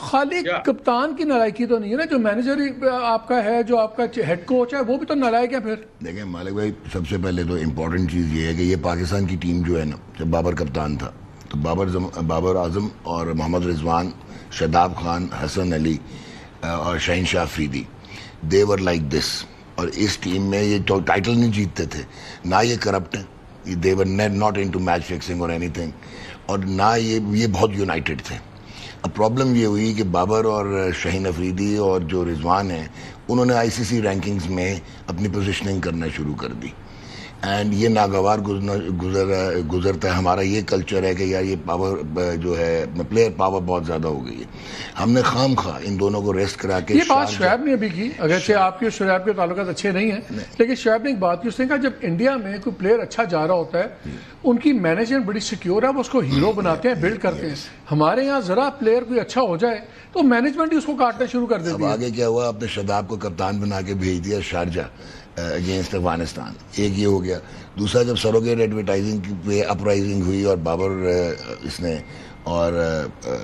खाली कप्तान की नालायकी तो नहीं है ना, जो मैनेजर आपका है, जो आपका हेड कोच है, वो भी तो नालायक है। फिर देखें मालिक भाई, सबसे पहले तो इम्पोर्टेंट चीज़ ये है कि ये पाकिस्तान की टीम जो है ना, जब बाबर कप्तान था तो बाबर आजम और मोहम्मद रिजवान, शादाब खान, हसन अली और शहनशाह अफरीदी, दे वर लाइक दिस। और इस टीम में ये तो टाइटल नहीं जीतते थे, ना ये करप्ट हैं, they were not into match fixing और एनीथिंग, और ना ये बहुत यूनाइटेड थे। अब प्रॉब्लम ये हुई कि बाबर और शाहीन अफरीदी और जो रिजवान हैं, उन्होंने आईसीसी रैंकिंग्स में अपनी पोजीशनिंग करना शुरू कर दी, एंड ये नागवार गुजरता है। हमारा ये कल्चर है कि यार ये पावर जो है, प्लेयर पावर बहुत ज़्यादा हो गई है। हमने खाम खा इन दोनों को रेस्ट करा के, ये बात शुएब ने अभी की, अगरचे आपके शुएब के ताल्लुकात अच्छे नहीं हैं, लेकिन शुएब ने एक बात की, उसने कहा जब इंडिया में कोई प्लेयर अच्छा जा रहा होता है, उनकी मैनेजमेंट बड़ी सिक्योर है, वो उसको हीरो बनाते हैं, बिल्ड करते हैं। हमारे यहाँ जरा प्लेयर कोई अच्छा हो जाए तो मैनेजमेंट ही उसको काटना शुरू कर देती है। आगे क्या हुआ, आपने शादाब को कप्तान बना के भेज दिया शारजा अगेंस्ट अफगानिस्तान, एक ये हो गया। दूसरा, जब सरोगेट एडवर्टाइजिंग पे अपराइजिंग हुई और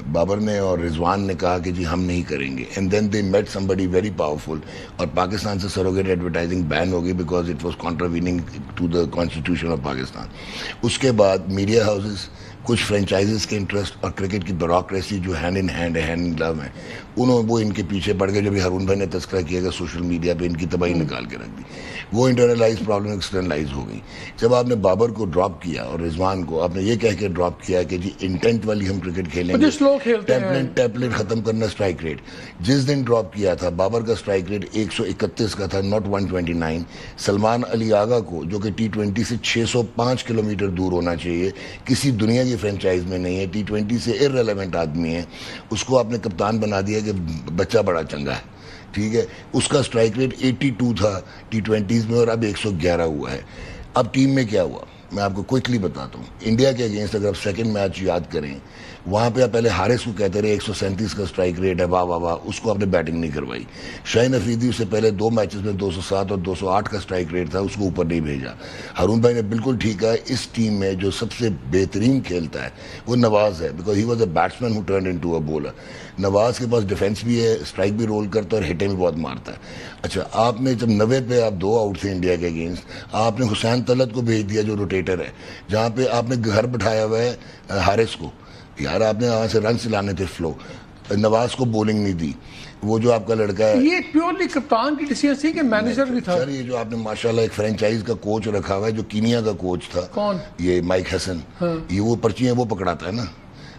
बाबर ने और रिजवान ने कहा कि जी हम नहीं करेंगे, and then they met somebody very powerful, और पाकिस्तान से सरोगेट एडवर्टाइजिंग बैन हो गई because it was contravening to the constitution of Pakistan. उसके बाद मीडिया हाउसेस, कुछ फ्रेंचाइजीज के इंटरेस्ट और क्रिकेट की ब्यूरोक्रेसी जो हैंड इन लव है, वो इनके पीछे पड़ गए। जब हारून भाई ने तस्करा किया सोशल मीडिया पे, इनकी तबाही निकाल के रख दी। वो इंटरनलाइज प्रॉब्लम एक्सटर्नलाइज हो गई। जब आपने बाबर को ड्रॉप किया और रिजवान को आपने ये कह के ड्रॉप किया कि जी इंटेंट वाली हम क्रिकेट खेलेंगे, टेम्पलेट खत्म करना स्ट्राइक रेट, जिस दिन ड्रॉप किया था बाबर का स्ट्राइक रेट 131 का था, नॉट 129। सलमान अली आगा को, जो कि T20 से 605 किलोमीटर दूर होना चाहिए, किसी दुनिया की फ्रेंचाइज में नहीं है, T20 से इररिलेवेंट आदमी है, उसको आपने कप्तान बना दिया कि बच्चा बड़ा चंगा है, ठीक है। उसका स्ट्राइक रेट 82 था T20s में और अब 111 हुआ है। अब टीम में क्या हुआ मैं आपको क्विकली बताता हूँ। इंडिया के अगेंस्ट अगर आप सेकंड मैच याद करें, वहाँ पे आप पहले हारिस को कहते रहे 137 का स्ट्राइक रेट है, वाह वाह वाह, उसको आपने बैटिंग नहीं करवाई। शाहीन अफरीदी उससे पहले 2 मैचेस में 207 और 208 का स्ट्राइक रेट था, उसको ऊपर नहीं भेजा। हारून भाई ने बिल्कुल ठीक है, इस टीम में जो सबसे बेहतरीन खेलता है वो नवाज है, because he was a batsman who turn into a bowler. Nawaz के पास डिफेंस भी है, स्ट्राइक भी रोल करता है और हिटें भी बहुत मारता है। अच्छा, आपने जब 90 पे आप 2 आउट थे इंडिया के अगेंस्ट, आपने हुसैन तलत को भेज दिया जो रोटेटर है, जहाँ पे आपने घर बिठाया हुआ है हारिस को। यार आपने वहाँ से रन लाने थे फ्लो, नवाज को बॉलिंग नहीं दी। वो जो आपका लड़का है, ये प्योरली कप्तान की डिसीजन थी कि मैनेजर भी था? सर ये जो आपने माशाल्लाह एक फ्रेंचाइज का कोच रखा हुआ है, जो कीनिया का कोच था, कौन? ये माइक हसन। हाँ। ये वो पर्चियां वो पकड़ाता है ना।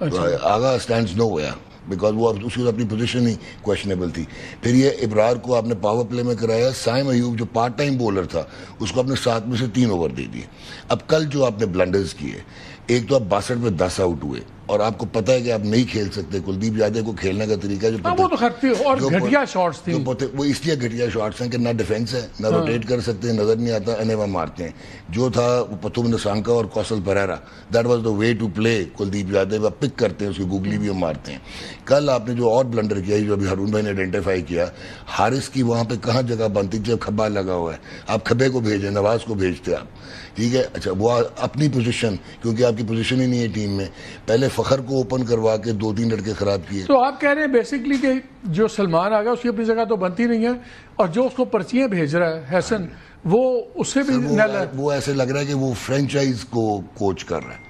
अच्छा। तो आगा स्टैंड्स नो हुआ बिकॉज वो उसकी अपनी पोजीशन ही क्वेश्चनेबल थी। फिर ये इब्रार को आपने पावर प्ले में कराया, साइम अयूब जो पार्ट टाइम बॉलर था उसको आपने 7 में से 3 ओवर दे दिए। अब कल जो आपने ब्लंडर्स किए, एक तो आप 62 में 10 आउट हुए और आपको पता है कि आप नहीं खेल सकते। कुलदीप यादव को खेलने का तरीका जो वो तो खर्ची और घटिया शॉट्स थी, वो इसलिए घटिया शॉट्स हैं कि ना डिफेंस है, ना रोटेट कर सकते हैं, नजर नहीं आता, अनेवा मारते हैं। जो था वो पतुम नसांका और Kaushal Perera, that was the way to play. Kuldeep Yadav आप पिक करते हैं, उसकी गुगली भी हम मारते हैं। कल आपने जो और ब्लंडर किया, जो अभी हारून भाई ने आइडेंटिफाई किया, हारिस की वहां पे कहाँ जगह बनती, जब खब्बा लगा हुआ है, आप खब्बे को भेजे, नवाज को भेजते आप, ठीक है। अच्छा, वो अपनी पोजीशन, क्योंकि आपकी पोजीशन ही नहीं है टीम में, पहले फखर को ओपन करवा के 2-3 लड़के खराब किए। तो आप कह रहे हैं बेसिकली कि जो सलमान आ गया उसकी अपनी जगह तो बनती नहीं है, और जो उसको पर्चियां भेज रहा है हसन, वो उससे भी वो ऐसे लग रहा है कि वो फ्रेंचाइज को कोच कर रहा है।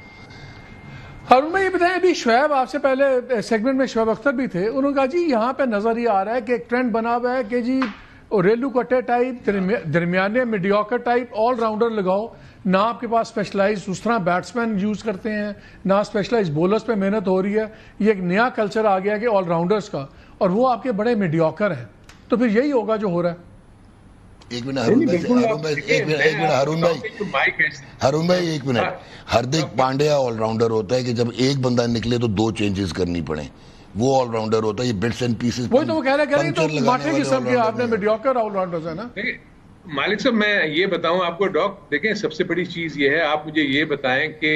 हारून भाई ये बताएं, अभी शुएब आपसे पहले सेगमेंट में शुएब अख्तर भी थे, उन्होंने कहा जी यहाँ पे नजर ये आ रहा है कि एक ट्रेंड बना हुआ है कि जी रेलू कट्टे टाइप, दरमियाने मीडियोकर टाइप ऑलराउंडर लगाओ, ना आपके पास स्पेशलाइज उस तरह बैट्समैन यूज करते हैं, ना स्पेशलाइज बॉलर्स पे मेहनत हो रही है। ये एक नया कल्चर आ गया कि ऑलराउंडर्स का, और वो आपके बड़े मीडियोकर हैं। तो फिर यही होगा जो हो रहा है। एक मिनट हारून भाई, एक मिनट। हार्दिक पांड्या ऑलराउंडर होता है कि जब एक बंदा निकले तो 2 चेंजेस करनी पड़े, वो ऑलराउंडर होता है। ये बिट्स एंड पीसेस, वही तो वो कह रहे हैं, तो माठे किस्म के आपने मीडियोकर ऑलराउंडर्स है ना। मालिक साहब मैं ये बताऊं आपको डॉक, देखें सबसे बड़ी चीज ये है, आप मुझे ये बताएं कि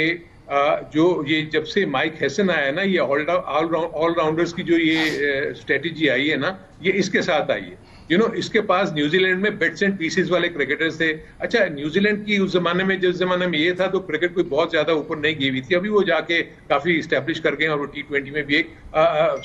जो ये जब से माइक हैसन आया है ना, ये ऑलराउंडर्स की जो ये स्ट्रेटेजी आई है ना, ये इसके साथ आई है। इसके पास न्यूजीलैंड में बिट्स एंड पीसेस वाले क्रिकेटर्स थे। अच्छा, न्यूजीलैंड की उस जमाने में, जिस जमाने में ये था, तो क्रिकेट कोई बहुत ज्यादा ऊपर नहीं गई हुई थी। अभी वो जाके काफी स्टैब्लिश कर गए और वो T20 में भी एक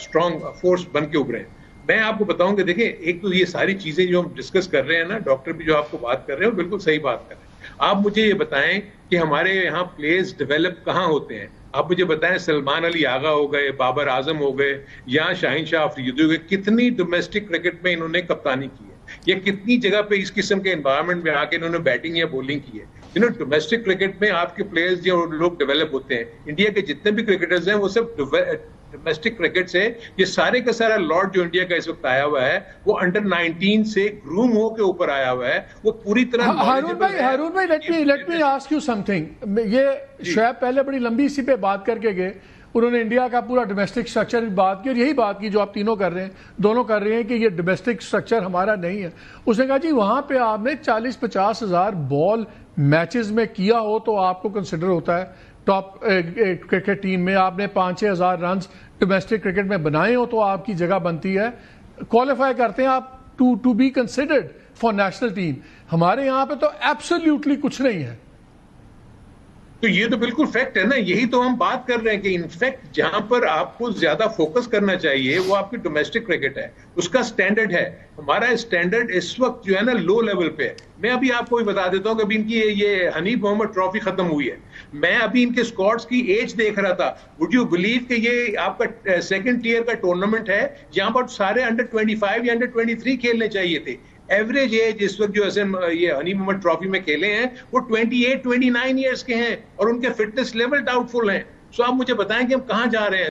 स्ट्रॉन्ग फोर्स बन के उभरे हैं। मैं आपको बताऊं कि देखिए, एक तो ये सारी चीजें जो हम डिस्कस कर रहे हैं ना, डॉक्टर भी जो आपको बात कर रहे हैं वो बिल्कुल सही बात कर रहे हैं। आप मुझे ये बताएं कि हमारे यहाँ प्लेयर्स डेवलप कहाँ होते हैं? आप मुझे बताएं, सलमान अली आगा हो गए, बाबर आजम हो गए, या शाहीन शाह अफरीदी हो गए, कितनी डोमेस्टिक क्रिकेट में इन्होंने कप्तानी की है, या कितनी जगह पे इस किस्म के एनवायरनमेंट में आके इन्होंने बैटिंग या बॉलिंग की है। डोमेस्टिक क्रिकेट में आपके प्लेयर्स जो लोग डेवलप होते हैं, इंडिया के जितने भी क्रिकेटर्स हैं वो सब डोमेस्टिक क्रिकेट से, ये सारे का सारा लॉर्ड जो इंडिया का इस वक्त आया हुआ है, वो अंडर 19 से ग्रूम हो के ऊपर आया हुआ है। वो पूरी तरह हारून भाई let me ask you something. ये शोएब पहले बड़ी लंबी सी पे बात करके गए, उन्होंने इंडिया का पूरा डोमेस्टिक स्ट्रक्चर की बात की, और यही बात की जो आप तीनों कर रहे हैं, दोनों कर रहे हैं कि ये डोमेस्टिक स्ट्रक्चर हमारा नहीं है। उसने कहा जी वहां पे आपने 40-50 हजार बॉल मैचेस में किया हो तो आपको कंसिडर होता है टॉप क्रिकेट टीम में। आपने 5-6 हजार रन डोमेस्टिक क्रिकेट में बनाए हो तो आपकी जगह बनती है, क्वालिफाई करते हैं आप to be considered for national team. हमारे यहाँ पे तो एब्सोल्युटली कुछ नहीं है। तो ये तो बिल्कुल फैक्ट है ना, यही तो हम बात कर रहे हैं कि इनफैक्ट जहां पर आपको ज्यादा फोकस करना चाहिए वो आपकी डोमेस्टिक क्रिकेट है, उसका स्टैंडर्ड है। हमारा स्टैंडर्ड इस वक्त जो है ना लो लेवल पे है। मैं अभी आपको भी बता देता हूं कि अभी इनकी ये हनीफ मोहम्मद ट्रॉफी खत्म हुई है, मैं अभी इनके स्क्वाड्स की एज देख रहा था। वुड यू बिलीव कि ये आपका सेकंड टियर का टूर्नामेंट है जहां पर सारे अंडर 25 या अंडर 23 खेलने चाहिए थे। एवरेज एज इस वक्त जो ये हनी मोहम्मद ट्रॉफी में खेले हैं वो 28-29 ईयर्स के हैं और उनके फिटनेस लेवल डाउटफुल हैं। सो आप मुझे बताएं कि हम कहां जा रहे हैं।